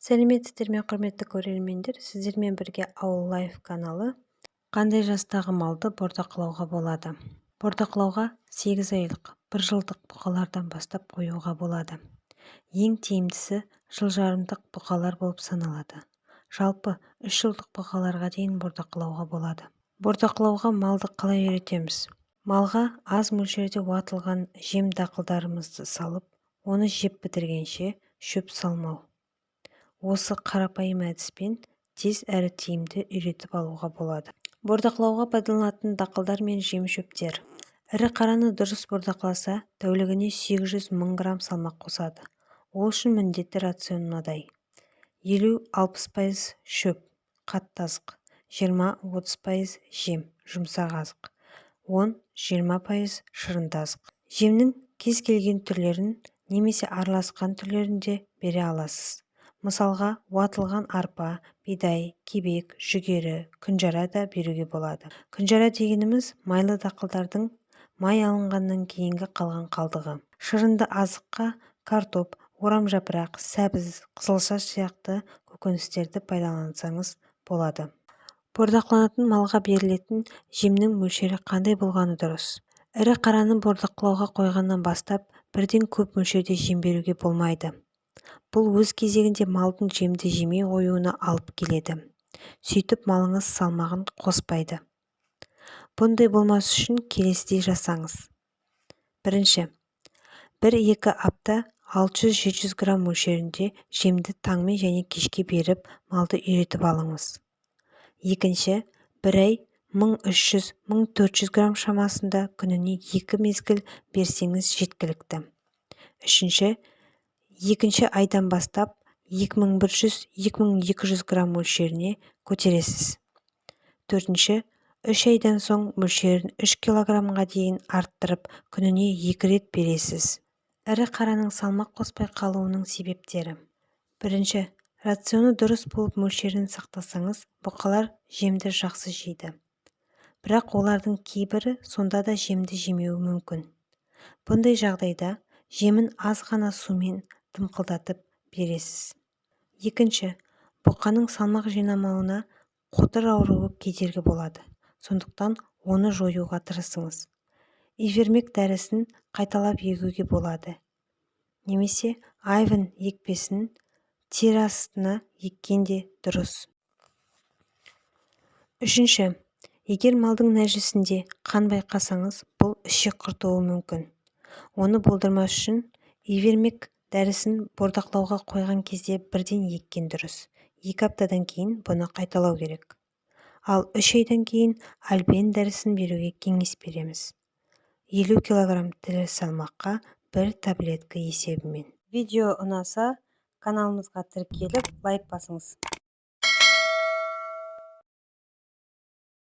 Сәлеметсіздер ме, құрметті көрермендер, сіздермен бірге Ауыл Лайф каналы. Қандай жастағы малды бордақылауға болады? Бордақылауға 8 айлық, 1 жылдық бұқалардан бастап қоюға болады. Ең тиімдісі жылжарымдық бұқалар болып саналады. Жалпы 3 жылдық бұқаларға дейін бордақылауға болады. Бордақылауға малды қалай үйретеміз? Малға аз мөлшерде уатылған жем дақылдарымызды салып, оны жеп бітіргенше шөп салмау. Осы қарапайым әдіспен тез әрі тиімді үйретіп алуға болады. Бордақылауға пайдаланатын дақылдар мен жем-шөптер. Ірі қараны дұрыс бордақыласа, тәулігіне 800 мың грамм салмақ қосады. Ол үшін міндетті рацион мынадай: 50-60% шөп, қатты азық, 20-30% жем, жұмсақ азық, 10-20% шырынды азық. Жемнің кез келген түрлерін немесе араласқан түрлерін де бере аласыз. Мысалға, уатылған арпа, бидай, кебек, жүгері, күнжара да беруге болады. Күнжара дегеніміз майлы дақылдардың май алынғаннан кейінгі қалған қалдығы. Шырынды азыққа картоп, орамжапырақ, сәбіз, қызылша сияқты көкөністерді пайдалансаңыз болады. Бордақыланатын малға берілетін жемнің мөлшері қандай болғаны дұрыс? Ірі қараны бордақылауға қойғаннан бастап бірден көп мөлшерде жем беруге болмайды. Бұл өз кезегінде малдың жемді жемей қоюына алып келеді. Сөйтіп малыңыз салмағын қоспайды. Бұндай болмас үшін келесідей жасаңыз. Бірінші, 1-2 апта 600-700 грамм мөлшерінде жемді таңмен және кешке беріп малды үйретіп алыңыз. Екінші, 1 ай 1300-1400 грамм шамасында күніне 2 мезгіл берсеңіз жеткілікті. Үшінші, екінші айдан бастап 2100-2200 грамм мөлшеріне көтересіз. Төртінші, 3 айдан соң мөлшерін 3 килограммға дейін арттырып, күніне 2 рет бересіз. Ірі қараның салмақ қоспай қалуының себептері. Бірінші, рационы дұрыс болып мөлшерін сақтасаңыз, бұқалар жемді жақсы жейді. Бірақ олардың кейбірі сонда да жемді жемеуі мүмкін. Бұндай жағдайда жемін аз ғана сумен дымқылдатып бересіз. Екінші, бұқаның салмақ жинамауына қотыр ауруы кедергі болады. Сондықтан оны жоюға тырысыңыз. Ивермек дәрісін қайталап егуге болады. Немесе айвен екпесін тері астына еккен де дұрыс. Үшінші, егер малдың нәжісінде қан байқасаңыз, бұл ішек құртуы мүмкін. Оны болдырмас үшін ивермек дәрісін бордақылауға қойған кезде бірден еккен дұрыс. 2 аптадан кейін бұны қайталау керек. Ал 3 айдан кейін альбен дәрісін беруге кеңес береміз. 50 кг тірі салмаққа 1 таблетка есебімен. Видео ұнаса, каналымызға тіркеліп лайк басыңыз.